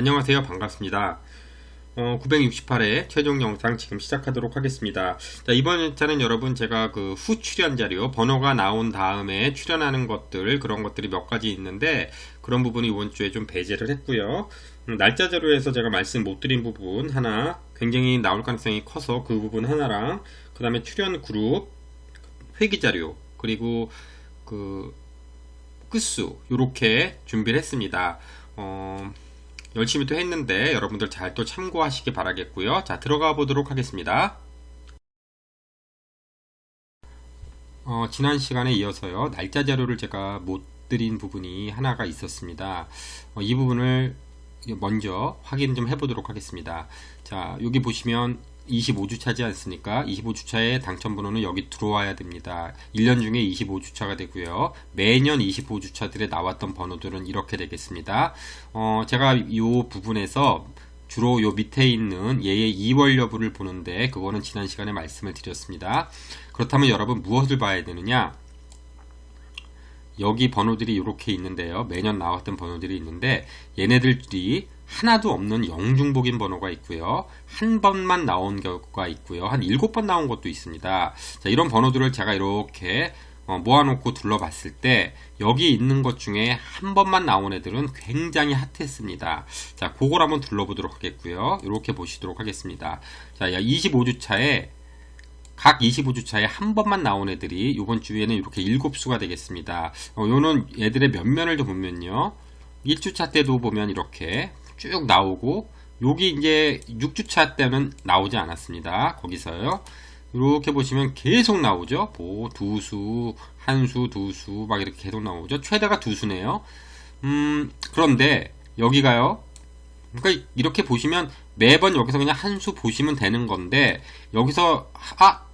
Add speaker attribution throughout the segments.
Speaker 1: 안녕하세요. 반갑습니다. 968회 최종 영상 지금 시작하도록 하겠습니다. 자, 이번 회차는 여러분 제가 그 후 출연 자료, 번호가 나온 다음에 출연하는 것들, 그런 것들이 몇 가지 있는데 그런 부분이 이번 주에 좀 배제를 했고요. 날짜 자료에서 제가 말씀 못 드린 부분 하나 굉장히 나올 가능성이 커서 그 부분 하나랑 그 다음에 출연 그룹, 회기 자료, 그리고 그 끝수 요렇게 준비를 했습니다. 열심히 또 했는데 여러분들 잘 또 참고하시기 바라겠고요. 자, 들어가 보도록 하겠습니다. 지난 시간에 이어서요, 날짜 자료를 제가 못 드린 부분이 하나가 있었습니다. 이 부분을 먼저 확인 좀 해보도록 하겠습니다. 자, 여기 보시면 25주차지 않습니까? 25주차의 당첨번호는 여기 들어와야 됩니다. 1년 중에 25주차가 되고요. 매년 25주차들에 나왔던 번호들은 이렇게 되겠습니다. 제가 이 부분에서 주로 요 밑에 있는 얘의 2월 여부를 보는데 그거는 지난 시간에 말씀을 드렸습니다. 그렇다면 여러분 무엇을 봐야 되느냐? 여기 번호들이 이렇게 있는데요. 매년 나왔던 번호들이 있는데 얘네들이 하나도 없는 영중복인 번호가 있고요. 한 번만 나온 경우가 있고요. 한 7번 나온 것도 있습니다. 자, 이런 번호들을 제가 이렇게 모아놓고 둘러봤을 때 여기 있는 것 중에 한 번만 나온 애들은 굉장히 핫했습니다. 자, 그걸 한번 둘러보도록 하겠고요. 이렇게 보시도록 하겠습니다. 자, 25주차에 각 25주차에 한 번만 나온 애들이 이번 주에는 이렇게 7수가 되겠습니다. 요는 애들의 면면을 좀 보면요. 1주차 때도 보면 이렇게 쭉 나오고, 여기 이제 6주차 때는 나오지 않았습니다. 거기서요. 이렇게 보시면 계속 나오죠. 뭐, 2수, 1수, 2수, 막 이렇게 계속 나오죠. 최대가 2수네요. 그런데, 여기가요. 그러니까 이렇게 보시면 매번 여기서 그냥 한 수 보시면 되는 건데, 여기서,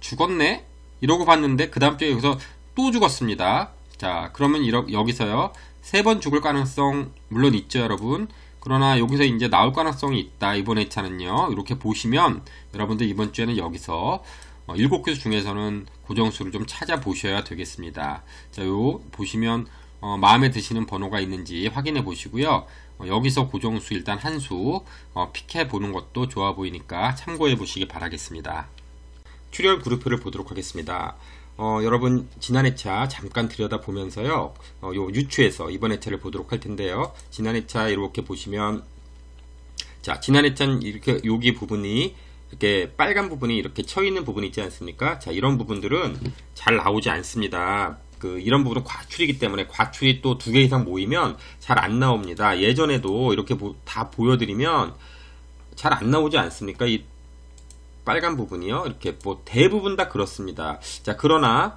Speaker 1: 죽었네? 이러고 봤는데, 그 다음 주에 여기서 또 죽었습니다. 자, 그러면 여기서요. 3번 죽을 가능성, 물론 있죠, 여러분. 그러나 여기서 이제 나올 가능성이 있다. 이번 회차는요. 이렇게 보시면 여러분들 이번 주에는 여기서 7개수 중에서는 고정수를 좀 찾아보셔야 되겠습니다. 자, 요 보시면 마음에 드시는 번호가 있는지 확인해 보시고요. 여기서 고정수 일단 한 수 픽해 보는 것도 좋아 보이니까 참고해 보시기 바라겠습니다. 출연 그룹표를 보도록 하겠습니다. 여러분 지난 회차 잠깐 들여다보면서요, 요 유추에서 이번 회차를 보도록 할 텐데요. 지난 회차 이렇게 보시면, 자, 지난 회차는 이렇게 여기 부분이 이렇게 빨간 부분이 이렇게 쳐 있는 부분이 있지 않습니까? 자, 이런 부분들은 잘 나오지 않습니다. 이런 부분은 과출이기 때문에 과출이 또 2개 이상 모이면 잘 안 나옵니다. 예전에도 이렇게 다 보여드리면 잘 안 나오지 않습니까? 이 빨간 부분이요. 이렇게 뭐 대부분 다 그렇습니다. 자, 그러나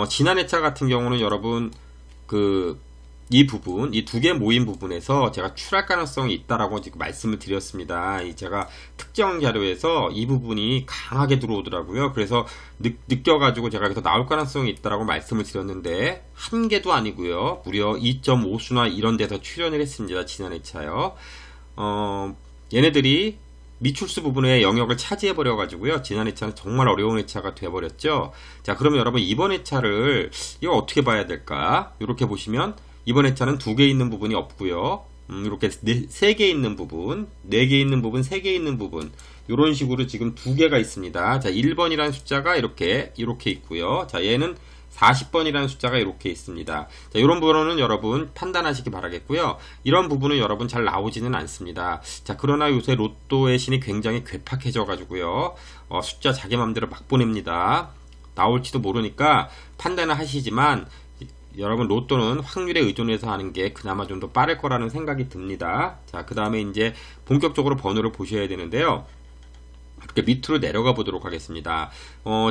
Speaker 1: 지난 회차 같은 경우는 여러분 이 부분, 이 2개 모인 부분에서 제가 출할 가능성이 있다라고 지금 말씀을 드렸습니다. 제가 특정 자료에서 이 부분이 강하게 들어오더라고요. 그래서 느껴가지고 제가 여기서 나올 가능성이 있다라고 말씀을 드렸는데 한 개도 아니고요. 무려 2.5수나 이런 데서 출연을 했습니다. 지난 회차요. 얘네들이 미출수 부분의 영역을 차지해버려가지고요. 지난 회차는 정말 어려운 회차가 돼버렸죠. 자, 그러면 여러분 이번 회차를 이거 어떻게 봐야 될까? 이렇게 보시면 이번 회차는 2개 있는 부분이 없고요. 이렇게 3개 있는 부분, 4개 있는 부분, 3개 있는 부분, 이런 식으로 지금 2개가 있습니다. 자, 1번이라는 숫자가 이렇게 있고요. 자, 얘는 40번이라는 숫자가 이렇게 있습니다. 자, 이런 부분은 여러분 판단하시기 바라겠고요. 이런 부분은 여러분 잘 나오지는 않습니다. 자, 그러나 요새 로또의 신이 굉장히 괴팍해져 가지고요. 숫자 자기 맘대로 막 보냅니다. 나올지도 모르니까 판단을 하시지만 여러분 로또는 확률에 의존해서 하는 게 그나마 좀 더 빠를 거라는 생각이 듭니다. 자, 그 다음에 이제 본격적으로 번호를 보셔야 되는데요. 이렇게 밑으로 내려가 보도록 하겠습니다.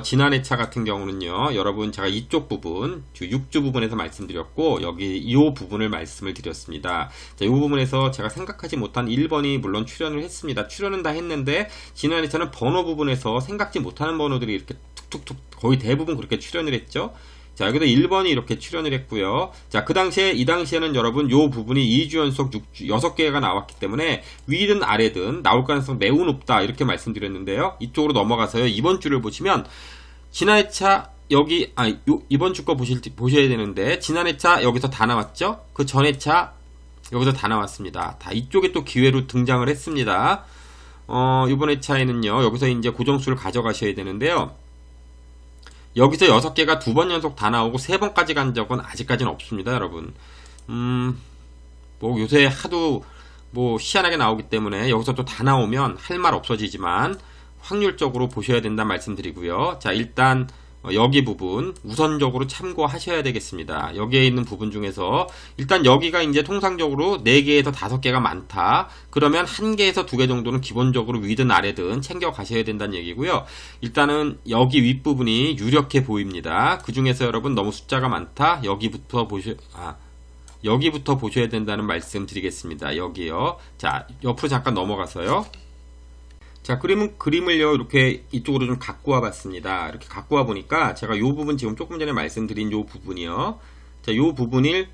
Speaker 1: 지난 회차 같은 경우는요, 여러분 제가 이쪽 부분, 6주 부분에서 말씀드렸고, 여기 이 부분을 말씀을 드렸습니다. 자, 이 부분에서 제가 생각하지 못한 1번이 물론 출연을 했습니다. 출연은 다 했는데, 지난 회차는 번호 부분에서 생각지 못하는 번호들이 이렇게 툭툭툭 거의 대부분 그렇게 출연을 했죠. 자, 여기도 1번이 이렇게 출연을 했고요. 자, 이 당시에는 여러분 요 부분이 2주 연속 6개가 나왔기 때문에 위든 아래든 나올 가능성 매우 높다 이렇게 말씀드렸는데요. 이쪽으로 넘어가서요. 이번 주를 보시면 지난 회차 여기 이번 주 거 보셔야 되는데 지난 회차 여기서 다 나왔죠? 그 전 회차 여기서 다 나왔습니다. 다 이쪽에 또 기회로 등장을 했습니다. 이번 회차에는요, 여기서 이제 고정수를 가져가셔야 되는데요. 여기서 6개가 2번 연속 다 나오고 3번까지 간 적은 아직까지는 없습니다, 여러분. 뭐 요새 하도 뭐 희한하게 나오기 때문에 여기서 또 다 나오면 할 말 없어지지만 확률적으로 보셔야 된다 말씀드리고요. 자, 일단 여기 부분 우선적으로 참고하셔야 되겠습니다. 여기에 있는 부분 중에서 일단 여기가 이제 통상적으로 4개에서 5개가 많다. 그러면 1개에서 2개 정도는 기본적으로 위든 아래든 챙겨 가셔야 된다는 얘기고요. 일단은 여기 윗부분이 유력해 보입니다. 그 중에서 여러분 너무 숫자가 많다. 여기부터 보셔야 된다는 말씀 드리겠습니다. 여기요. 자, 옆으로 잠깐 넘어가서요. 자, 그림을요, 이렇게 이쪽으로 좀 갖고 와 봤습니다. 이렇게 갖고 와 보니까, 제가 요 부분 지금 조금 전에 말씀드린 요 부분이요. 자, 요 부분을,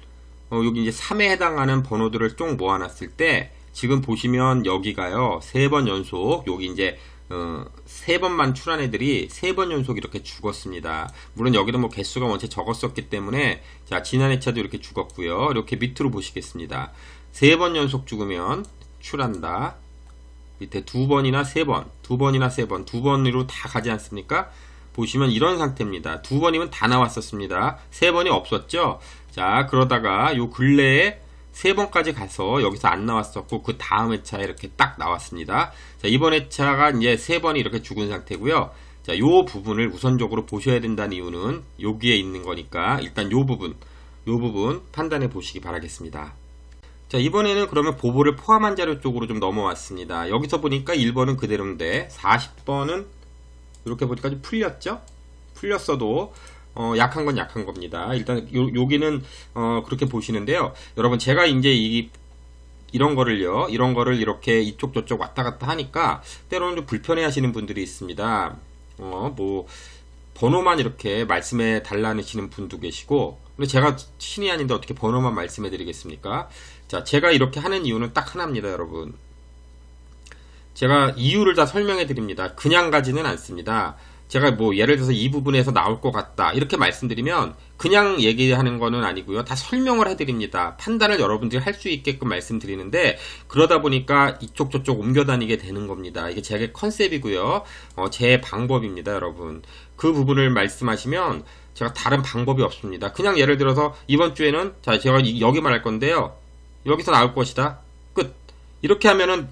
Speaker 1: 여기 이제 3에 해당하는 번호들을 쭉 모아놨을 때, 지금 보시면 여기가요, 3번 연속, 여기 이제, 3번만 출한 애들이 3번 연속 이렇게 죽었습니다. 물론 여기도 뭐 개수가 원체 적었었기 때문에, 자, 지난 회차도 이렇게 죽었고요. 이렇게 밑으로 보시겠습니다. 3번 연속 죽으면 출한다. 밑에 2번이나 3번, 2번이나 3번, 2번으로 다 가지 않습니까? 보시면 이런 상태입니다. 2번이면 다 나왔었습니다. 3번이 없었죠? 자, 그러다가 요 근래에 3번까지 가서 여기서 안 나왔었고, 그 다음 회차에 이렇게 딱 나왔습니다. 자, 이번 회차가 이제 3번이 이렇게 죽은 상태고요. 자, 요 부분을 우선적으로 보셔야 된다는 이유는 여기에 있는 거니까, 일단 요 부분 판단해 보시기 바라겠습니다. 자, 이번에는 그러면 보보를 포함한 자료 쪽으로 좀 넘어왔습니다. 여기서 보니까 1번은 그대로인데 40번은 이렇게 보니까 좀 풀렸죠? 풀렸어도 약한 건 약한 겁니다. 일단 여기는 그렇게 보시는데요. 여러분, 제가 이제 이런 거를 이렇게 이쪽 저쪽 왔다 갔다 하니까 때로는 좀 불편해 하시는 분들이 있습니다. 뭐 번호만 이렇게 말씀해 달라시는 분도 계시고, 근데 제가 신이 아닌데 어떻게 번호만 말씀해 드리겠습니까? 자, 제가 이렇게 하는 이유는 딱 하나입니다, 여러분. 제가 이유를 다 설명해 드립니다. 그냥 가지는 않습니다. 제가 뭐 예를 들어서 이 부분에서 나올 것 같다 이렇게 말씀드리면 그냥 얘기하는 거는 아니고요. 다 설명을 해드립니다. 판단을 여러분들이 할 수 있게끔 말씀드리는데, 그러다 보니까 이쪽 저쪽 옮겨 다니게 되는 겁니다. 이게 제 컨셉이고요. 제 방법입니다, 여러분. 그 부분을 말씀하시면 제가 다른 방법이 없습니다. 그냥 예를 들어서 이번 주에는, 자, 제가 여기만 할 건데요. 여기서 나올 것이다. 끝. 이렇게 하면은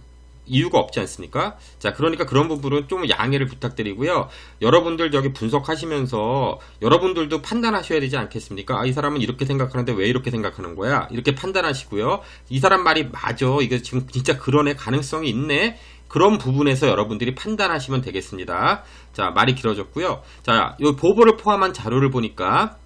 Speaker 1: 이유가 없지 않습니까? 자, 그러니까 그런 부분은 좀 양해를 부탁드리고요. 여러분들 저기 분석하시면서 여러분들도 판단하셔야 되지 않겠습니까? 아, 이 사람은 이렇게 생각하는데 왜 이렇게 생각하는 거야? 이렇게 판단하시고요. 이 사람 말이 맞아. 이게 지금 진짜 그러네. 가능성이 있네. 그런 부분에서 여러분들이 판단하시면 되겠습니다. 자, 말이 길어졌고요. 자, 이 보보를 포함한 자료를 보니까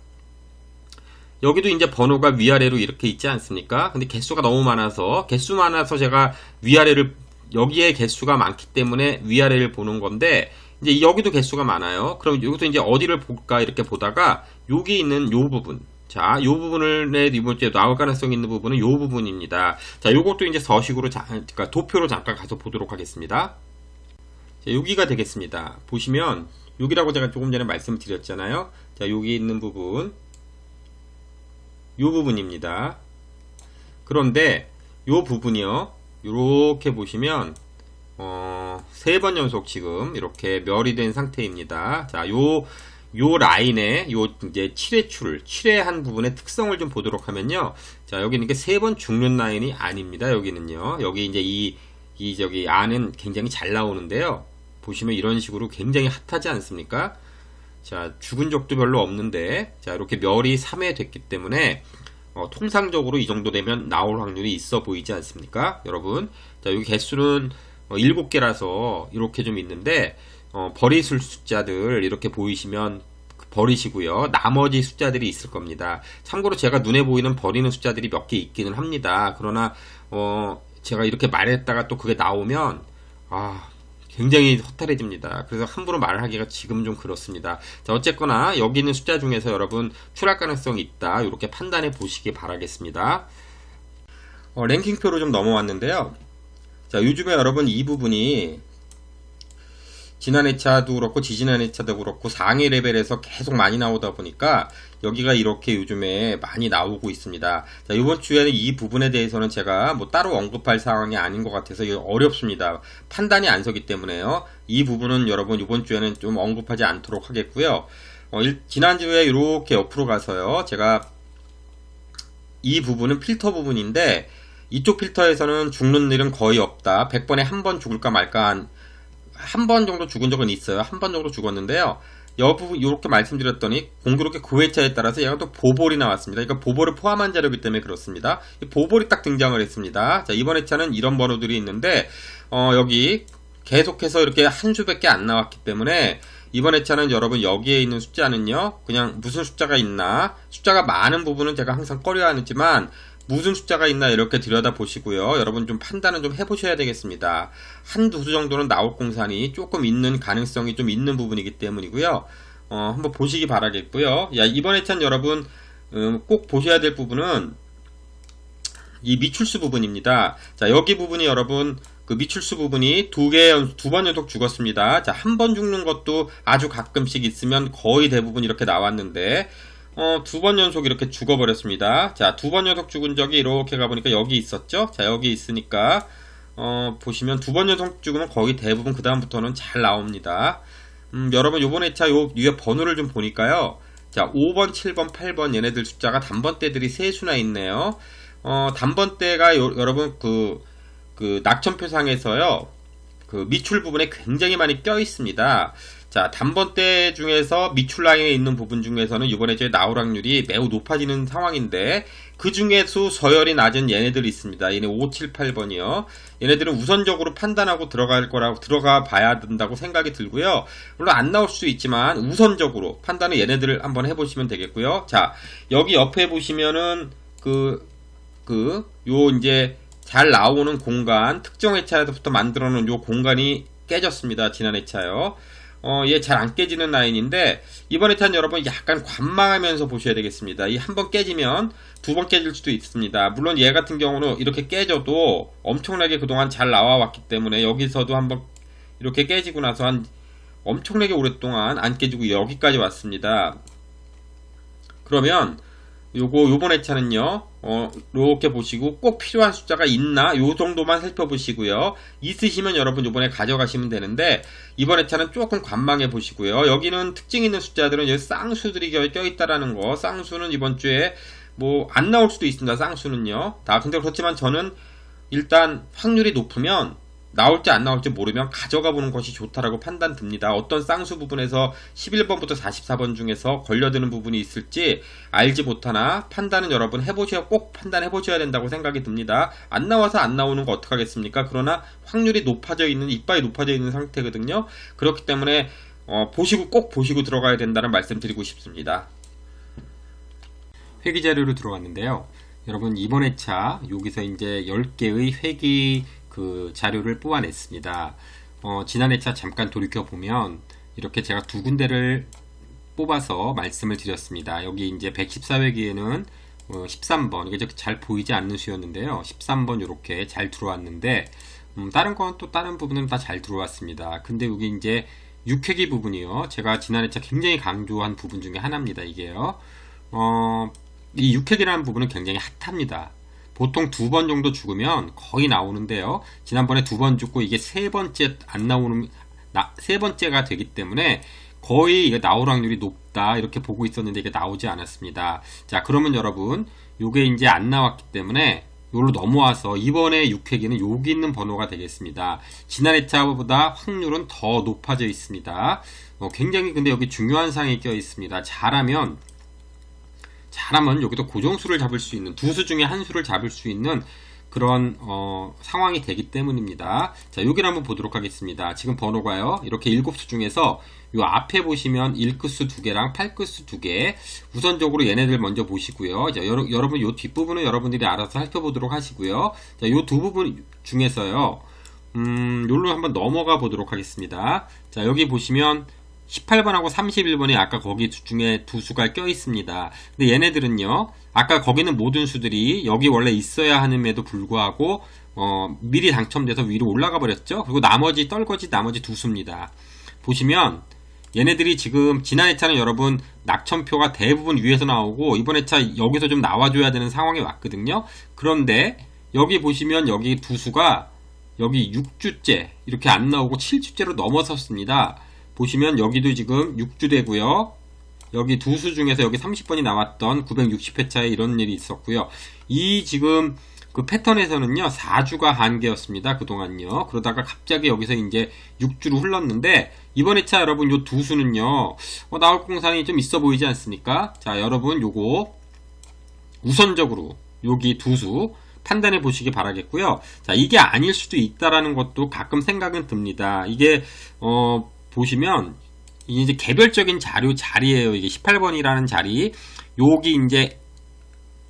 Speaker 1: 여기도 이제 번호가 위아래로 이렇게 있지 않습니까? 근데 개수가 너무 많아서 제가 위아래를, 여기에 개수가 많기 때문에 위아래를 보는 건데, 이제 여기도 개수가 많아요. 그럼 여기서 이제 어디를 볼까 이렇게 보다가 여기 있는 요 부분, 자, 요 부분을 이번 주에 나올 가능성이 있는 부분은 요 부분입니다. 자, 요것도 이제 서식으로 그러니까 도표로 잠깐 가서 보도록 하겠습니다. 자, 여기가 되겠습니다. 보시면 여기라고 제가 조금 전에 말씀드렸잖아요. 자, 여기 있는 부분, 요 부분입니다. 그런데 요 부분이요, 요렇게 보시면 3번 연속 지금 이렇게 멸이 된 상태입니다. 자, 요 라인에 요 이제 7회 한 부분의 특성을 좀 보도록 하면요. 자, 여기는 이게 3번 죽는 라인이 아닙니다. 여기는요. 여기 이제 저기 안은 굉장히 잘 나오는데요. 보시면 이런 식으로 굉장히 핫하지 않습니까? 자, 죽은 적도 별로 없는데, 자, 이렇게 멸이 3회 됐기 때문에 통상적으로 이 정도 되면 나올 확률이 있어 보이지 않습니까? 여러분, 자, 여기 개수는 7개라서 이렇게 좀 있는데, 버리실 숫자들 이렇게 보이시면 버리시고요. 나머지 숫자들이 있을 겁니다. 참고로 제가 눈에 보이는 버리는 숫자들이 몇 개 있기는 합니다. 그러나 제가 이렇게 말했다가 또 그게 나오면 굉장히 허탈해집니다. 그래서 함부로 말하기가 지금 좀 그렇습니다. 자, 어쨌거나 여기 있는 숫자 중에서 여러분 출할 가능성이 있다, 이렇게 판단해 보시기 바라겠습니다. 랭킹표로 좀 넘어왔는데요. 자, 요즘에 여러분 이 부분이 지난 회차도 그렇고 지지난 회차도 그렇고 상위 레벨에서 계속 많이 나오다 보니까 여기가 이렇게 요즘에 많이 나오고 있습니다. 자, 이번 주에는 이 부분에 대해서는 제가 뭐 따로 언급할 상황이 아닌 것 같아서 어렵습니다. 판단이 안 서기 때문에요. 이 부분은 여러분 이번 주에는 좀 언급하지 않도록 하겠고요. 지난주에 이렇게 옆으로 가서요. 제가 이 부분은 필터 부분인데 이쪽 필터에서는 죽는 일은 거의 없다. 100번에 한 번 죽을까 말까 한 번 정도 죽은 적은 있어요. 한 번 정도 죽었는데요. 이렇게 말씀드렸더니 공교롭게 그 회차에 따라서 얘가 또 보볼이 나왔습니다. 그러니까 보볼을 포함한 자료이기 때문에 그렇습니다. 보볼이 딱 등장을 했습니다. 자, 이번 회차는 이런 번호들이 있는데 여기 계속해서 이렇게 한 수밖에 안 나왔기 때문에 이번 회차는 여러분 여기에 있는 숫자는요, 그냥 무슨 숫자가 있나, 숫자가 많은 부분은 제가 항상 꺼려하지만 무슨 숫자가 있나 이렇게 들여다보시고요. 여러분 좀 판단은 좀 해보셔야 되겠습니다. 한두 수 정도는 나올 공산이 조금 있는 가능성이 좀 있는 부분이기 때문이고요. 한번 보시기 바라겠고요. 이번 회차는 여러분 꼭 보셔야 될 부분은 이 미출수 부분입니다. 자, 여기 부분이 여러분 그 미출수 부분이 두 번 연속 죽었습니다. 자, 한 번 죽는 것도 아주 가끔씩 있으면 거의 대부분 이렇게 나왔는데 두 번 연속 이렇게 죽어버렸습니다. 자, 두 번 연속 죽은 적이 이렇게 가보니까 여기 있었죠? 자, 여기 있으니까, 보시면 두 번 연속 죽으면 거의 대부분 그다음부터는 잘 나옵니다. 여러분, 요번 회차 위에 번호를 좀 보니까요. 자, 5번, 7번, 8번 얘네들 숫자가 단번대들이 세 수나 있네요. 단번대가 여러분, 그 낙천표상에서요. 그 미출 부분에 굉장히 많이 껴 있습니다. 자, 단번대 중에서 미출 라인에 있는 부분 중에서는 이번에 나올 확률이 매우 높아지는 상황인데 그 중에서 서열이 낮은 얘네들이 있습니다. 얘네 5, 7, 8번이요. 얘네들은 우선적으로 판단하고 들어가 봐야 된다고 생각이 들고요. 물론 안 나올 수 있지만 우선적으로 판단은 얘네들을 한번 해보시면 되겠고요. 자, 여기 옆에 보시면은 요 이제 잘 나오는 공간, 특정 회차에서부터 만들어 놓은 요 공간이 깨졌습니다. 지난 회차요. 얘 잘 안 깨지는 라인인데 이번 회차는 여러분 약간 관망하면서 보셔야 되겠습니다. 이 한 번 깨지면 두 번 깨질 수도 있습니다. 물론 얘 같은 경우는 이렇게 깨져도 엄청나게 그동안 잘 나와왔기 때문에 여기서도 한번 이렇게 깨지고 나서 한 엄청나게 오랫동안 안 깨지고 여기까지 왔습니다. 그러면 요번 회차는요, 이렇게 보시고 꼭 필요한 숫자가 있나 요 정도만 살펴보시고요. 있으시면 여러분 요번에 가져가시면 되는데 이번 회차는 조금 관망해 보시고요. 여기는 특징 있는 숫자들은 여기 쌍수들이 껴있다라는 거. 쌍수는 이번 주에 뭐 안 나올 수도 있습니다. 쌍수는요. 근데 그렇지만 저는 일단 확률이 높으면 나올지 안 나올지 모르면 가져가 보는 것이 좋다라고 판단 듭니다. 어떤 쌍수 부분에서 11번부터 44번 중에서 걸려드는 부분이 있을지 알지 못하나 판단은 여러분 꼭 판단해 보셔야 된다고 생각이 듭니다. 안 나와서 안 나오는 거 어떡하겠습니까? 그러나 확률이 이빨이 높아져 있는 상태거든요. 그렇기 때문에 꼭 보시고 들어가야 된다는 말씀 드리고 싶습니다. 회기 자료로 들어왔는데요. 여러분 이번 회차 여기서 이제 10개의 회기 자료를 뽑아냈습니다. 지난 회차 잠깐 돌이켜보면 이렇게 제가 두 군데를 뽑아서 말씀을 드렸습니다. 여기 이제 114회기에는 13번, 이게 잘 보이지 않는 수였는데요. 13번 이렇게 잘 들어왔는데, 다른 건 또 다른 부분은 다 잘 들어왔습니다. 근데 여기 이제 6회기 부분이요. 제가 지난 회차 굉장히 강조한 부분 중에 하나입니다. 이게요. 이 6회기라는 부분은 굉장히 핫합니다. 보통 두 번 정도 죽으면 거의 나오는데요. 지난번에 두 번 죽고 이게 세 번째가 되기 때문에 거의 이게 나올 확률이 높다 이렇게 보고 있었는데 이게 나오지 않았습니다. 자, 그러면 여러분 요게 이제 안 나왔기 때문에 요로 넘어와서 이번에 6회기는 여기 있는 번호가 되겠습니다. 지난 회차보다 확률은 더 높아져 있습니다. 굉장히 근데 여기 중요한 사항이 껴 있습니다. 잘하면 여기도 고정수를 잡을 수 있는 두 수 중에 한 수를 잡을 수 있는 그런 상황이 되기 때문입니다. 자, 여기를 한번 보도록 하겠습니다. 지금 번호가요. 이렇게 7수 중에서 요 앞에 보시면 1끝수 2개랑 8끝수 2개 우선적으로 얘네들 먼저 보시고요. 자, 여러분 요 뒷부분은 여러분들이 알아서 살펴보도록 하시고요. 자, 요 두 부분 중에서요. 요로 한번 넘어가 보도록 하겠습니다. 자, 여기 보시면 18번하고 31번이 아까 거기 중에 두 수가 껴 있습니다. 근데 얘네들은요, 아까 거기는 모든 수들이 여기 원래 있어야 함에도 불구하고, 미리 당첨돼서 위로 올라가 버렸죠? 그리고 나머지 두 수입니다. 보시면 얘네들이 지금 지난 회차는 여러분 낙천표가 대부분 위에서 나오고 이번 회차 여기서 좀 나와줘야 되는 상황이 왔거든요. 그런데 여기 보시면 여기 두 수가 여기 6주째 이렇게 안 나오고 7주째로 넘어섰습니다. 보시면 여기도 지금 6주 되고요. 여기 두 수 중에서 여기 30번이 나왔던 960회차에 이런 일이 있었고요. 이 지금 그 패턴에서는요 4주가 한계였습니다. 그동안요. 그러다가 갑자기 여기서 이제 6주로 흘렀는데 이번 회차 여러분 요 두 수는요 나올 공산이 좀 있어 보이지 않습니까? 자 여러분 요거 우선적으로 여기 두 수 판단해 보시기 바라겠고요. 자 이게 아닐 수도 있다라는 것도 가끔 생각은 듭니다. 이게 보시면 이제 개별적인 자리예요. 이게 18번이라는 자리. 여기 이제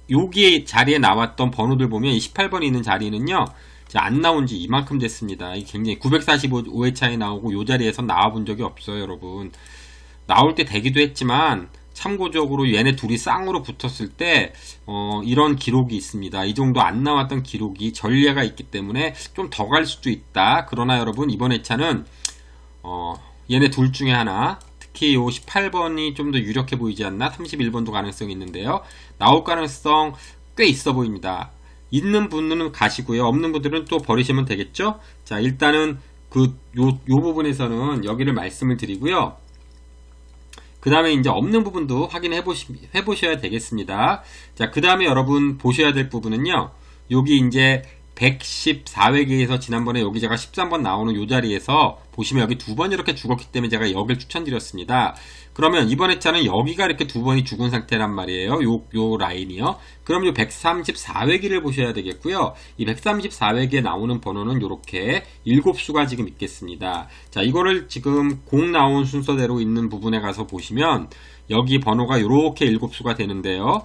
Speaker 1: 여기 자리에 나왔던 번호들 보면 이 18번이 있는 자리는요. 안 나온 지 이만큼 됐습니다. 이게 굉장히 945회차에 나오고 요 자리에서 나와 본 적이 없어요, 여러분. 나올 때 되기도 했지만 참고적으로 얘네 둘이 쌍으로 붙었을 때 이런 기록이 있습니다. 이 정도 안 나왔던 기록이 전례가 있기 때문에 좀 더 갈 수도 있다. 그러나 여러분 이번 회차는 얘네 둘 중에 하나, 특히 요 18번이 좀 더 유력해 보이지 않나? 31번도 가능성이 있는데요. 나올 가능성 꽤 있어 보입니다. 있는 분은 가시고요. 없는 분들은 또 버리시면 되겠죠? 자, 일단은 요 부분에서는 여기를 말씀을 드리고요. 그 다음에 이제 없는 부분도 확인해 보셔야 되겠습니다. 자, 그 다음에 여러분 보셔야 될 부분은요. 여기 이제 114회기에서 지난번에 여기 제가 13번 나오는 요 자리에서 보시면 여기 두 번 이렇게 죽었기 때문에 제가 여기를 추천드렸습니다. 그러면 이번 회차는 여기가 이렇게 두 번이 죽은 상태란 말이에요. 요 라인이요. 그럼 요 134회기를 보셔야 되겠고요. 이 134회기에 나오는 번호는 요렇게 7수가 지금 있겠습니다. 자, 이거를 지금 공 나온 순서대로 있는 부분에 가서 보시면 여기 번호가 요렇게 7수가 되는데요.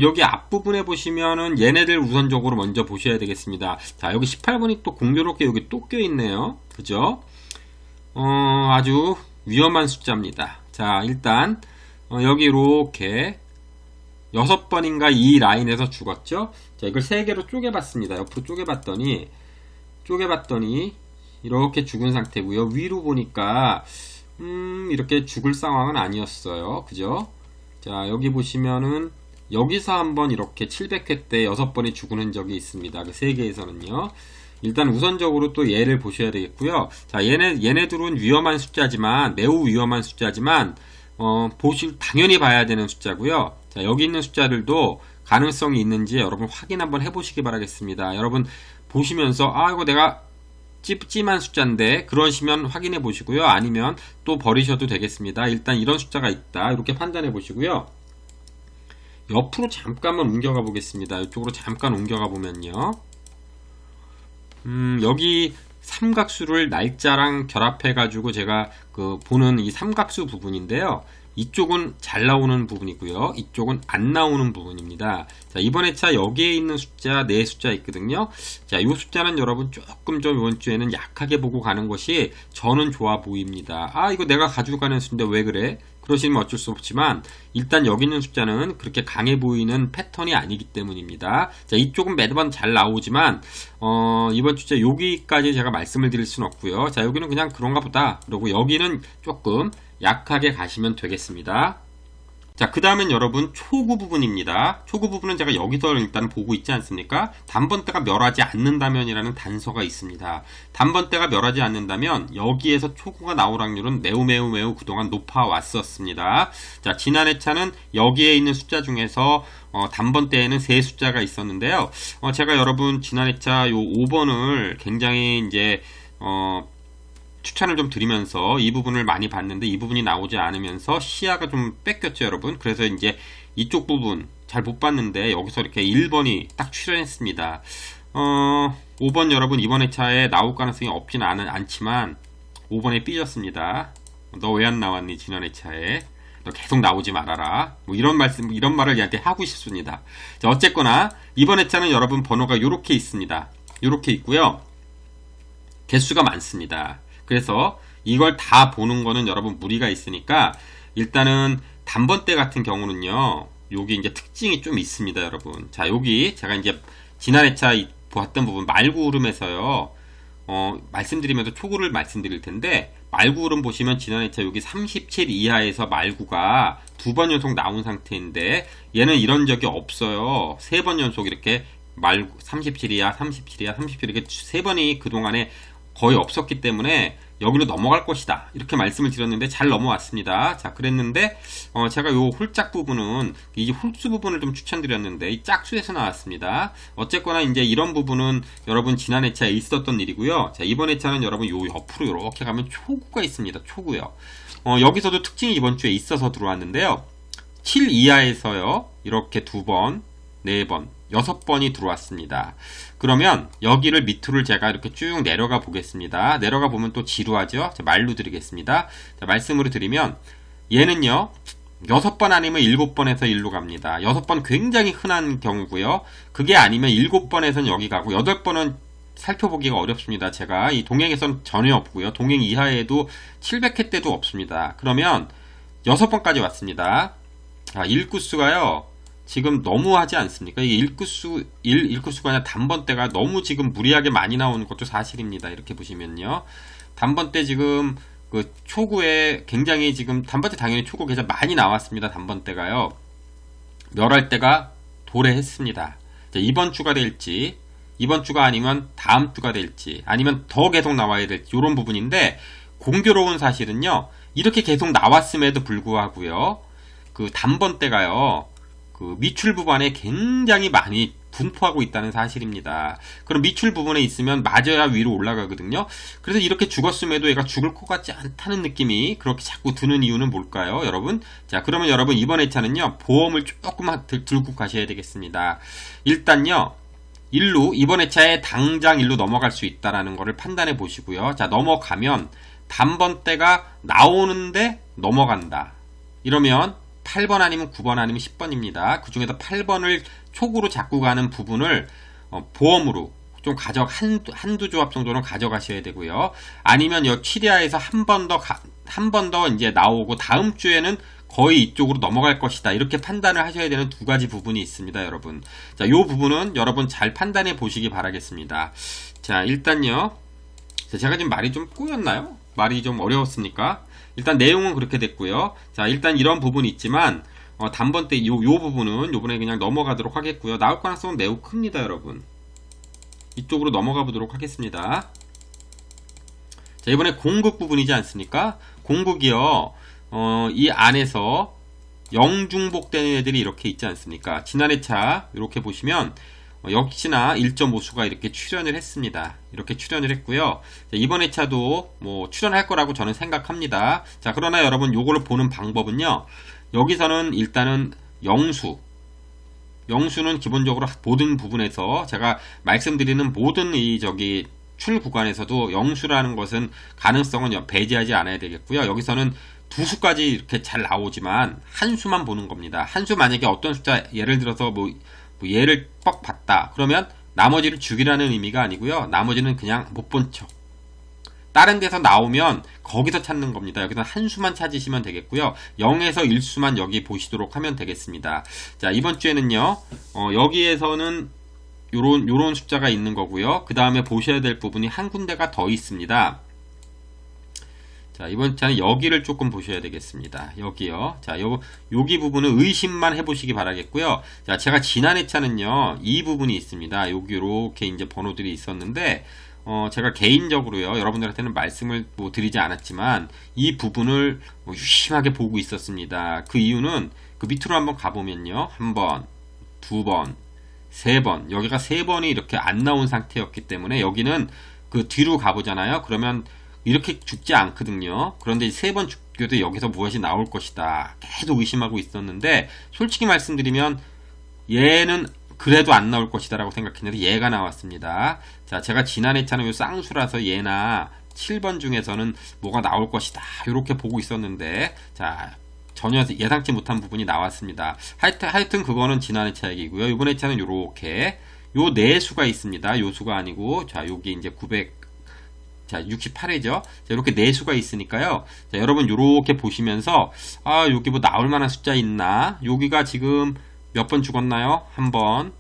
Speaker 1: 여기 앞부분에 보시면은 얘네들 우선적으로 먼저 보셔야 되겠습니다. 자, 여기 18번이 또 공교롭게 여기 또 껴있네요. 그죠? 아주 위험한 숫자입니다. 자, 일단 여기 이렇게 6번인가 이 라인에서 죽었죠. 자, 이걸 3개로 쪼개봤습니다. 옆으로 쪼개봤더니 이렇게 죽은 상태고요. 위로 보니까 이렇게 죽을 상황은 아니었어요. 그죠? 자, 여기 보시면은 여기서 한번 이렇게 700회 때 6번이 죽은 흔적이 있습니다. 그 3개에서는요. 일단 우선적으로 또 얘를 보셔야 되겠고요. 자, 얘네들은 위험한 숫자지만, 매우 위험한 숫자지만, 당연히 봐야 되는 숫자고요. 자, 여기 있는 숫자들도 가능성이 있는지 여러분 확인 한번 해보시기 바라겠습니다. 여러분 보시면서, 이거 내가 찝찝한 숫자인데, 그러시면 확인해 보시고요. 아니면 또 버리셔도 되겠습니다. 일단 이런 숫자가 있다. 이렇게 판단해 보시고요. 옆으로 잠깐만 옮겨가 보겠습니다. 이쪽으로 잠깐 옮겨가 보면요. 여기 삼각수를 날짜랑 결합해가지고 제가 보는 이 삼각수 부분인데요. 이쪽은 잘 나오는 부분이고요. 이쪽은 안 나오는 부분입니다. 자, 이번 회차 여기에 있는 숫자, 4숫자 있거든요. 자, 이 숫자는 여러분 조금 좀 이번 주에는 약하게 보고 가는 것이 저는 좋아 보입니다. 이거 내가 가지고 가는 수인데 왜 그래? 그러시면 어쩔 수 없지만 일단 여기 있는 숫자는 그렇게 강해 보이는 패턴이 아니기 때문입니다. 자, 이쪽은 매번 잘 나오지만 이번 주제 여기까지 제가 말씀을 드릴 수는 없고요. 자, 여기는 그냥 그런가 보다. 그리고 여기는 조금 약하게 가시면 되겠습니다. 자, 그 다음엔 여러분 초구 부분입니다. 초구 부분은 제가 여기서 일단 보고 있지 않습니까? 단번대가 멸하지 않는다면 이라는 단서가 있습니다. 단번대가 멸하지 않는다면 여기에서 초구가 나올 확률은 매우 그동안 높아왔었습니다. 자, 지난 회차는 여기에 있는 숫자 중에서 단번대에는 3숫자가 있었는데요. 제가 여러분 지난 회차 요 5번을 굉장히 이제 추천을 좀 드리면서 이 부분을 많이 봤는데 이 부분이 나오지 않으면서 시야가 좀 뺏겼죠, 여러분. 그래서 이제 이쪽 부분 잘 못 봤는데 여기서 이렇게 1번이 딱 출연했습니다. 5번 여러분 이번 회차에 나올 가능성이 없진 않지만 5번에 삐졌습니다. 너 왜 안 나왔니 지난 회차에? 너 계속 나오지 말아라. 뭐 이런 말을 얘한테 하고 싶습니다. 자, 어쨌거나 이번 회차는 여러분 번호가 요렇게 있습니다. 요렇게 있고요. 개수가 많습니다. 그래서 이걸 다 보는 거는 여러분 무리가 있으니까 일단은 단번대 같은 경우는요. 여기 이제 특징이 좀 있습니다, 여러분. 자, 여기 제가 이제 지난 회차 보았던 부분 말구 흐름에서요. 말씀드리면서 초구를 말씀드릴 텐데, 말구를 보시면 지난 회차 여기 37 이하에서 말구가 2번 연속 나온 상태인데, 얘는 이런 적이 없어요. 3번 연속 이렇게 말구 37 이하, 37 이하, 37 이렇게 3번이 그동안에 거의 없었기 때문에 여기로 넘어갈 것이다, 이렇게 말씀을 드렸는데 잘 넘어왔습니다. 자, 그랬는데 제가 요 홀짝 부분은 이 홀수 부분을 좀 추천드렸는데 이 짝수에서 나왔습니다. 어쨌거나 이제 이런 부분은 여러분 지난 회차에 있었던 일이고요. 자, 이번 회차는 여러분 요 옆으로 이렇게 가면 초구가 있습니다. 초구요. 여기서도 특징이 이번 주에 있어서 들어왔는데요. 7 이하에서요, 이렇게 2번, 4번, 6번이 들어왔습니다. 그러면 여기를 밑으로 제가 이렇게 쭉 내려가 보겠습니다. 내려가 보면 또 지루하죠? 말로 드리겠습니다. 자, 말씀으로 드리면 얘는요, 6번 아니면 7번에서 1로 갑니다. 6번 굉장히 흔한 경우고요. 그게 아니면 7번에서는 여기 가고 8번은 살펴보기가 어렵습니다. 제가 이 동행에선 전혀 없고요. 동행 이하에도 700회 때도 없습니다. 그러면 6번까지 왔습니다. 자, 일구수가요, 지금 너무 하지 않습니까? 이게 일구수가 아니라 단번대가 너무 지금 무리하게 많이 나오는 것도 사실입니다. 이렇게 보시면요. 단번대 지금 그 초구에 굉장히 지금 단번대 당연히 초구 계좌 많이 나왔습니다. 단번대가요. 멸할 때가 도래했습니다. 이번 주가 될지, 이번 주가 아니면 다음 주가 될지, 아니면 더 계속 나와야 될지, 이런 부분인데, 공교로운 사실은요, 이렇게 계속 나왔음에도 불구하고요, 그 단번대가요, 그 미출 부분에 굉장히 많이 분포하고 있다는 사실입니다. 그럼 미출 부분에 있으면 맞아야 위로 올라가거든요. 그래서 이렇게 죽었음에도 얘가 죽을 것 같지 않다는 느낌이 그렇게 자꾸 드는 이유는 뭘까요, 여러분? 자, 그러면 여러분 이번 회차는요, 보험을 조금만 들고 가셔야 되겠습니다. 일단요, 이번 회차에 당장 1로 넘어갈 수 있다라는 것을 판단해 보시고요. 자, 넘어가면 단번대가 나오는데 넘어간다. 이러면 8번 아니면 9번 아니면 10번입니다. 그 중에서 8번을 초구로 잡고 가는 부분을 보험으로 좀 한두 조합 정도는 가져가셔야 되고요. 아니면 여 7야에서 한 번 더 이제 나오고 다음 주에는 거의 이쪽으로 넘어갈 것이다, 이렇게 판단을 하셔야 되는 두 가지 부분이 있습니다, 여러분. 자, 요 부분은 여러분 잘 판단해 보시기 바라겠습니다. 자, 일단요. 제가 지금 말이 좀 꼬였나요? 말이 좀 어려웠습니까? 일단 내용은 그렇게 됐고요. 자, 일단 이런 부분이 있지만 단번대 요 부분은 요번에 그냥 넘어가도록 하겠고요. 나올 가능성은 매우 큽니다, 여러분. 이쪽으로 넘어가 보도록 하겠습니다. 자, 이번에 공극 부분이지 않습니까? 공극이요, 이 안에서 영중복되는 애들이 이렇게 있지 않습니까? 지난 회차 이렇게 보시면 역시나 1.5수가 이렇게 출연을 했습니다. 이렇게 출연을 했고요. 이번 회차도 뭐 출연할 거라고 저는 생각합니다. 자, 그러나 여러분 요거를 보는 방법은요, 여기서는 일단은 영수는 기본적으로 모든 부분에서 제가 말씀드리는 모든 출 구간에서도 영수라는 것은 가능성은 배제하지 않아야 되겠고요. 여기서는 두 수까지 이렇게 잘 나오지만 한 수만 보는 겁니다. 한 수 만약에 어떤 숫자, 예를 들어서 뭐 얘를 뻑 봤다 그러면 나머지를 죽이라는 의미가 아니고요, 나머지는 그냥 못 본 척, 다른 데서 나오면 거기서 찾는 겁니다. 여기서 한 수만 찾으시면 되겠고요. 0에서 1수만 여기 보시도록 하면 되겠습니다. 자, 이번 주에는요, 여기에서는 요런 숫자가 있는 거고요. 그 다음에 보셔야 될 부분이 한 군데가 더 있습니다. 자, 이번 차는 여기를 조금 보셔야 되겠습니다. 여기요. 자, 여기 부분은 의심만 해보시기 바라겠고요. 자, 제가 지난 회차는요, 이 부분이 있습니다. 여기 이렇게 이제 번호들이 있었는데, 제가 개인적으로요, 여러분들한테는 말씀을 드리지 않았지만, 이 부분을 유심하게 보고 있었습니다. 그 이유는 그 밑으로 한번 가보면요, 한 번, 두 번, 세 번, 여기가 세 번이 이렇게 안 나온 상태였기 때문에 여기는 그 뒤로 가보잖아요. 그러면 이렇게 죽지 않거든요. 그런데 세 번 죽여도 여기서 무엇이 나올 것이다, 계속 의심하고 있었는데, 솔직히 말씀드리면 얘는 그래도 안 나올 것이다 라고 생각했는데 얘가 나왔습니다. 자, 제가 지난 회차는 요 쌍수라서 얘나 7번 중에서는 뭐가 나올 것이다 이렇게 보고 있었는데, 자, 전혀 예상치 못한 부분이 나왔습니다. 하여튼 그거는 지난 회차 얘기고요. 이번 회차는 요렇게 요 네 수가 있습니다. 요 수가 아니고, 자, 여기 이제 68회죠. 자, 이렇게 네 수가 있으니까요. 자, 여러분 요렇게 보시면서, 여기 뭐 나올 만한 숫자 있나? 여기가 지금 몇 번 죽었나요? 한 번,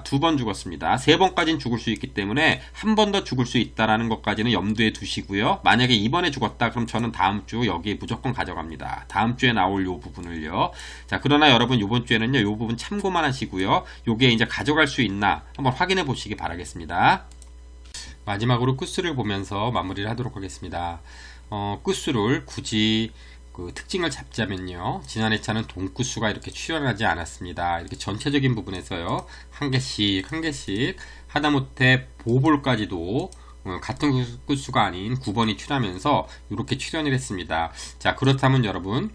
Speaker 1: 두 번 죽었습니다. 세 번까지는 죽을 수 있기 때문에 한 번 더 죽을 수 있다라는 것까지는 염두에 두시고요. 만약에 이번에 죽었다 그럼 저는 다음 주 여기 무조건 가져갑니다. 다음 주에 나올 요 부분을요. 자, 그러나 여러분 이번 주에는요, 요 부분 참고만 하시고요. 요게 이제 가져갈 수 있나 한번 확인해 보시기 바라겠습니다. 마지막으로 끝수를 보면서 마무리를 하도록 하겠습니다. 끝수를 굳이 그 특징을 잡자면요, 지난 회차는 동끝수가 이렇게 출현하지 않았습니다. 이렇게 전체적인 부분에서요, 한 개씩 하다못해 보볼까지도 같은 끝수가 아닌 9번이 출하면서 이렇게 출현을 했습니다. 자, 그렇다면 여러분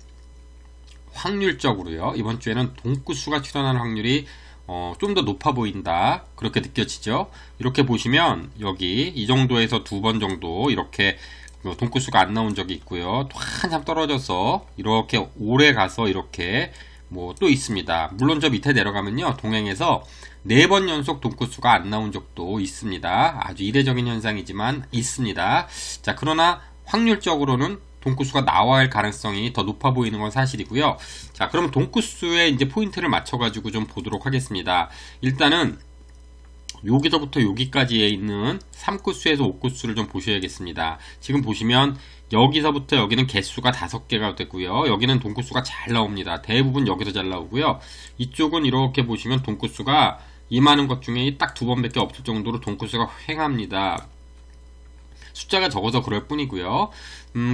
Speaker 1: 확률적으로요, 이번 주에는 동끝수가 출현하는 확률이 좀 더 높아 보인다, 그렇게 느껴지죠. 이렇게 보시면 여기 이 정도에서 두 번 정도 이렇게 동끝수가 안 나온 적이 있고요. 또 한참 떨어져서 이렇게 오래 가서 이렇게 뭐 또 있습니다. 물론 저 밑에 내려가면요, 동행에서 4번 연속 동끝수가 안 나온 적도 있습니다. 아주 이례적인 현상이지만 있습니다. 자, 그러나 확률적으로는 동끝수가 나와야 할 가능성이 더 높아 보이는 건 사실이고요. 자, 그럼 동끝수에 이제 포인트를 맞춰가지고 좀 보도록 하겠습니다. 일단은 여기서부터 여기까지에 있는 3끝수에서 5끝수를 좀 보셔야겠습니다. 지금 보시면 여기서부터 여기는 개수가 5개가 되고요. 여기는 동끝수가 잘 나옵니다. 대부분 여기서 잘 나오고요. 이쪽은 이렇게 보시면 동끝수가 임하는 것 중에 딱 2번밖에 없을 정도로 동끝수가 횡합니다. 숫자가 적어서 그럴 뿐이고요.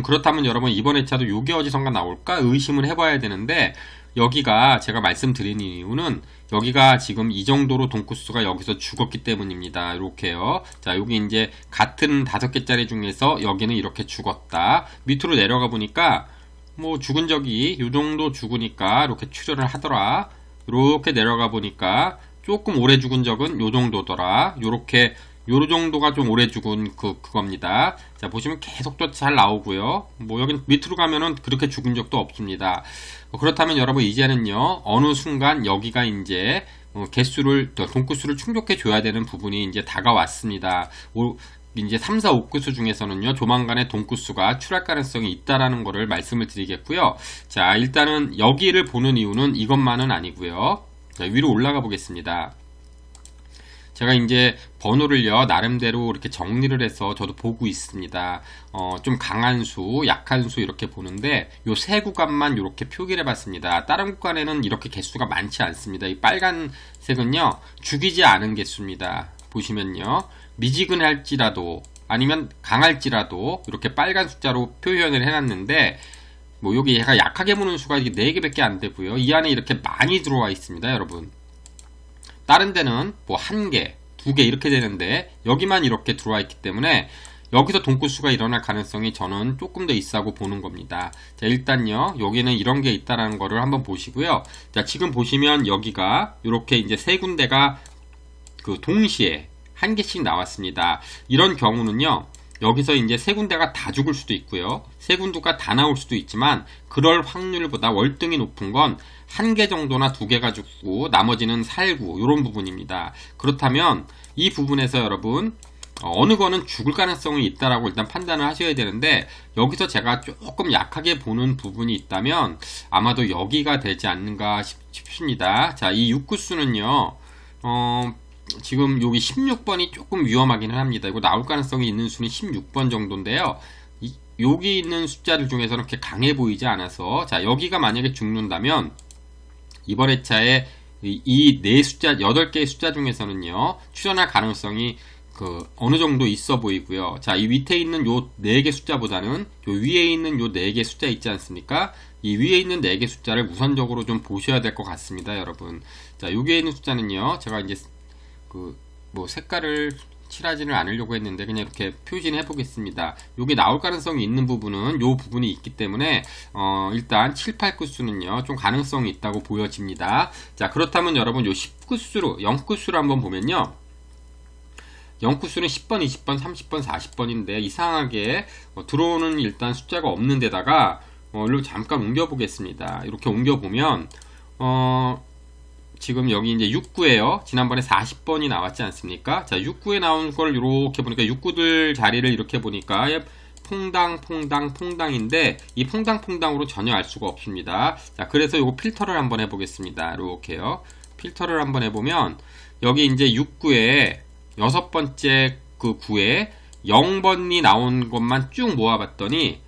Speaker 1: 그렇다면 여러분 이번 회차도 요게 어디선가 나올까 의심을 해봐야 되는데, 여기가 제가 말씀드린 이유는 여기가 지금 이 정도로 동끝수가 여기서 죽었기 때문입니다. 이렇게요. 자, 여기 이제 같은 5개짜리 중에서 여기는 이렇게 죽었다. 밑으로 내려가 보니까 뭐 죽은 적이 이 정도 죽으니까 이렇게 출현을 하더라. 이렇게 내려가 보니까 조금 오래 죽은 적은 요 정도더라. 요렇게 요 정도가 좀 오래 죽은 그겁니다. 자, 보시면 계속 또 잘 나오고요. 뭐 여긴 밑으로 가면은 그렇게 죽은 적도 없습니다. 그렇다면 여러분 이제는요, 어느 순간 여기가 이제 동끝수를 충족해 줘야 되는 부분이 이제 다가왔습니다. 이제 3, 4, 5끝수 중에서는요, 조만간에 동끝수가 출할 가능성이 있다라는 거를 말씀을 드리겠고요. 자, 일단은 여기를 보는 이유는 이것만은 아니고요. 자, 위로 올라가 보겠습니다. 제가 이제 번호를요, 나름대로 이렇게 정리를 해서 저도 보고 있습니다. 좀 강한 수, 약한 수 이렇게 보는데, 요 세 구간만 이렇게 표기를 해봤습니다. 다른 구간에는 이렇게 개수가 많지 않습니다. 이 빨간색은요, 죽이지 않은 개수입니다. 보시면요, 미지근할지라도 아니면 강할지라도 이렇게 빨간 숫자로 표현을 해놨는데, 뭐 여기 얘가 약하게 보는 수가 4개밖에 안 되고요. 이 안에 이렇게 많이 들어와 있습니다, 여러분. 다른 데는 뭐 1개, 2개 이렇게 되는데 여기만 이렇게 들어와 있기 때문에 여기서 동끝수가 일어날 가능성이 저는 조금 더 있다고 보는 겁니다. 자, 일단요, 여기는 이런 게 있다라는 거를 한번 보시고요. 자, 지금 보시면 여기가 이렇게 이제 세 군데가 동시에 한 개씩 나왔습니다. 이런 경우는요, 여기서 이제 세 군데가 다 죽을 수도 있고요, 세 군데가 다 나올 수도 있지만, 그럴 확률보다 월등히 높은 건 1개 정도나 2개가 죽고 나머지는 살고, 이런 부분입니다. 그렇다면 이 부분에서 여러분 어느 거는 죽을 가능성이 있다라고 일단 판단을 하셔야 되는데, 여기서 제가 조금 약하게 보는 부분이 있다면 아마도 여기가 되지 않는가 싶습니다. 자, 이 6구수는요, 지금 여기 16번이 조금 위험하기는 합니다. 이거 나올 가능성이 있는 수는 16번 정도인데요. 여기 있는 숫자들 중에서는 그렇게 강해 보이지 않아서, 자, 여기가 만약에 죽는다면 이번 회차에 이 8개의 숫자 중에서는요, 출현할 가능성이 어느 정도 있어 보이고요. 자, 이 밑에 있는 요 4개 숫자보다는 요 위에 있는 요 4개 숫자 있지 않습니까? 이 위에 있는 4개 숫자를 우선적으로 좀 보셔야 될 것 같습니다, 여러분. 자, 여기에 있는 숫자는요, 제가 이제 뭐 색깔을 칠하지는 않으려고 했는데 그냥 이렇게 표시를 해보겠습니다. 여기 나올 가능성이 있는 부분은 요 부분이 있기 때문에 일단 7, 8끝수는요 좀 가능성이 있다고 보여집니다. 자, 그렇다면 여러분 요 10끝수로 0끝수로 한번 보면요, 0끝수는 10번, 20번, 30번, 40번인데 이상하게 들어오는 일단 숫자가 없는 데다가 일로 잠깐 옮겨 보겠습니다. 이렇게 옮겨 보면 지금 여기 이제 6구에요. 지난번에 40번이 나왔지 않습니까? 자, 6구에 나온 걸 이렇게 보니까 6구들 자리를 이렇게 보니까 퐁당인데 이 퐁당으로 전혀 알 수가 없습니다. 자, 그래서 요거 필터를 한번 해보겠습니다. 이렇게요. 필터를 한번 해보면 여기 이제 6구에 여섯 번째 그 구에 0번이 나온 것만 쭉 모아봤더니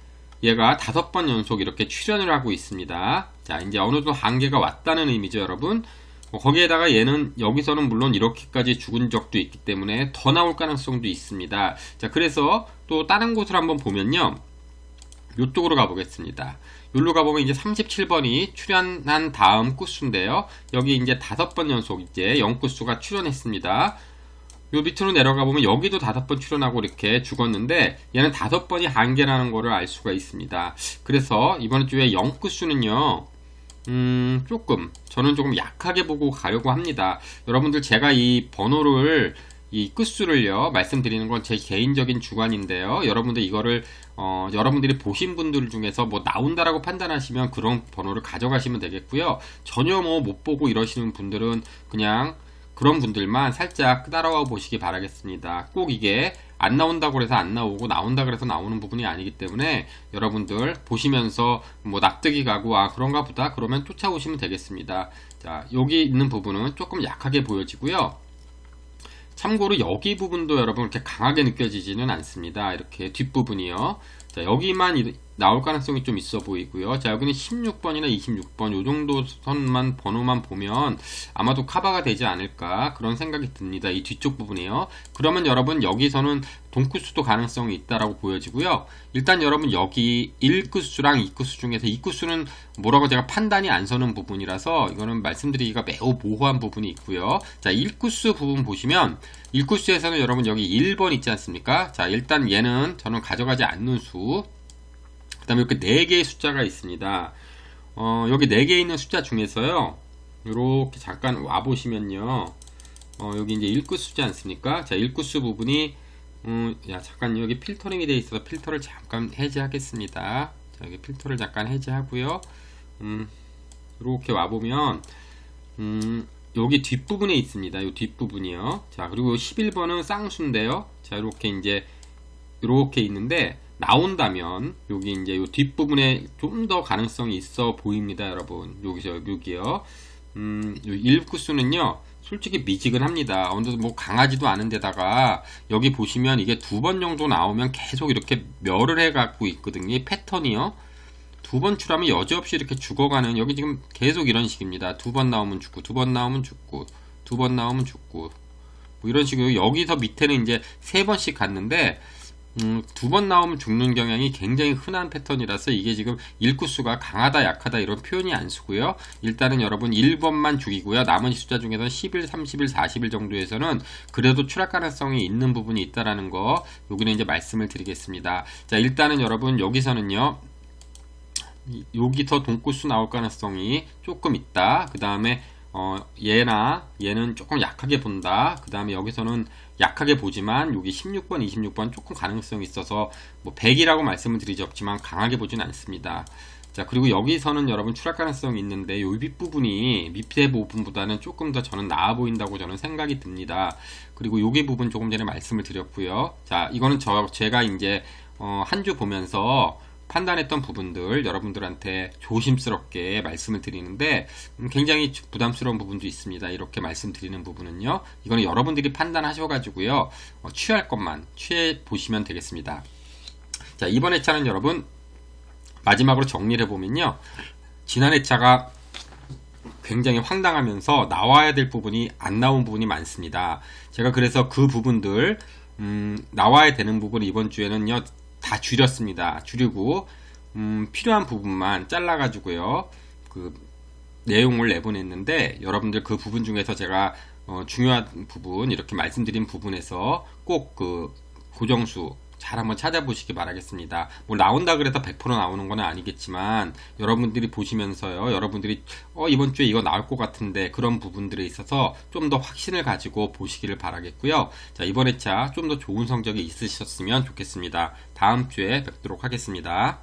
Speaker 1: 얘가 5번 연속 이렇게 출연을 하고 있습니다. 자, 이제 어느 정도 한계가 왔다는 의미죠, 여러분. 거기에다가 얘는 여기서는 물론 이렇게까지 죽은 적도 있기 때문에 더 나올 가능성도 있습니다. 자, 그래서 또 다른 곳을 한번 보면요. 요쪽으로 가보겠습니다. 여기로 가보면 이제 37번이 출연한 다음 구수인데요. 여기 이제 5번 연속 이제 0구수가 출연했습니다. 요 밑으로 내려가 보면 여기도 5번 출연하고 이렇게 죽었는데 얘는 5번이 한계라는 거를 알 수가 있습니다. 그래서 이번 주에 0구수는요. 저는 조금 약하게 보고 가려고 합니다. 여러분들 제가 이 번호를 이 끝수를요 말씀드리는 건 제 개인적인 주관인데요. 여러분들 이거를 여러분들이 보신 분들 중에서 뭐 나온다라고 판단하시면 그런 번호를 가져가시면 되겠고요. 전혀 뭐 못 보고 이러시는 분들은 그냥 그런 분들만 살짝 따라와 보시기 바라겠습니다. 꼭 이게 안 나온다고 해서 안 나오고 나온다 그래서 나오는 부분이 아니기 때문에 여러분들 보시면서 뭐 납득이 가고 아 그런가 보다 그러면 쫓아오시면 되겠습니다. 자, 여기 있는 부분은 조금 약하게 보여지고요. 참고로 여기 부분도 여러분 이렇게 강하게 느껴지지는 않습니다. 이렇게 뒷부분이요. 자, 여기만 나올 가능성이 좀 있어 보이고요. 자, 여기는 16번이나 26번 요 정도 선만 번호만 보면 아마도 커버가 되지 않을까 그런 생각이 듭니다. 이 뒤쪽 부분이요. 그러면 여러분 여기서는 동구수도 가능성이 있다라고 보여지고요. 일단 여러분 여기 1구수랑 2구수 중에서 2구수는 뭐라고 제가 판단이 안 서는 부분이라서 이거는 말씀드리기가 매우 모호한 부분이 있고요. 자, 1구수 부분 보시면 1구수에서는 여러분 여기 1번 있지 않습니까? 자, 일단 얘는 저는 가져가지 않는 수. 그 다음에 이렇게 4개의 숫자가 있습니다. 여기 4개 있는 숫자 중에서요. 이렇게 잠깐 와보시면요. 여기 이제 1구수지 않습니까? 자, 1구수 부분이, 잠깐 여기 필터링이 되어 있어서 필터를 잠깐 해제하겠습니다. 자, 여기 필터를 잠깐 해제하고요. 이렇게 와보면, 여기 뒷부분에 있습니다. 이 뒷부분이요. 자, 그리고 11번은 쌍수인데요. 자, 이렇게 이제, 이렇게 있는데, 나온다면, 여기 이제 이 뒷부분에 좀 더 가능성이 있어 보입니다, 여러분. 여기요. 요 1구수는요, 솔직히 미지근합니다. 어느덧 뭐 강하지도 않은 데다가, 여기 보시면 이게 2번 정도 나오면 계속 이렇게 멸을 해갖고 있거든요. 이 패턴이요. 2번 출하면 여지없이 이렇게 죽어가는, 여기 지금 계속 이런 식입니다. 2번 나오면 죽고, 2번 나오면 죽고, 2번 나오면 죽고, 뭐 이런 식으로, 여기서 밑에는 이제 3번씩 갔는데, 2번 나오면 죽는 경향이 굉장히 흔한 패턴이라서 이게 지금 1구수가 강하다 약하다 이런 표현이 안 쓰고요. 일단은 여러분 1번만 죽이고요. 나머지 숫자 중에서 10일, 30일, 40일 정도에서는 그래도 추락 가능성이 있는 부분이 있다라는 거 여기는 이제 말씀을 드리겠습니다. 자, 일단은 여러분 여기서는요. 여기서 동구수 나올 가능성이 조금 있다. 그 다음에 얘는 조금 약하게 본다. 그 다음에 여기서는 약하게 보지만 여기 16번, 26번 조금 가능성이 있어서 뭐 100이라고 말씀을 드리지 없지만 강하게 보진 않습니다. 자, 그리고 여기서는 여러분 추락 가능성이 있는데 요 윗부분이 밑에 부분보다는 조금 더 저는 나아 보인다고 저는 생각이 듭니다. 그리고 여기 부분 조금 전에 말씀을 드렸고요. 자, 이거는 제가 이제 한 주 보면서 판단했던 부분들 여러분들한테 조심스럽게 말씀을 드리는데 굉장히 부담스러운 부분도 있습니다. 이렇게 말씀드리는 부분은요. 이거는 여러분들이 판단하셔가지고요. 취할 것만 취해 보시면 되겠습니다. 자, 이번 회차는 여러분 마지막으로 정리를 해보면요. 지난 회차가 굉장히 황당하면서 나와야 될 부분이 안 나온 부분이 많습니다. 제가 그래서 그 부분들 나와야 되는 부분을 이번 주에는요. 다 줄였습니다. 줄이고 필요한 부분만 잘라가지고요. 그 내용을 내보냈는데 여러분들 그 부분 중에서 제가 중요한 부분 이렇게 말씀드린 부분에서 꼭 그 고정수 잘 한번 찾아보시기 바라겠습니다. 뭐 나온다 그래서 100% 나오는 건 아니겠지만 여러분들이 보시면서요. 여러분들이 이번 주에 이거 나올 것 같은데 그런 부분들에 있어서 좀 더 확신을 가지고 보시기를 바라겠고요. 자, 이번 회차 좀 더 좋은 성적이 있으셨으면 좋겠습니다. 다음 주에 뵙도록 하겠습니다.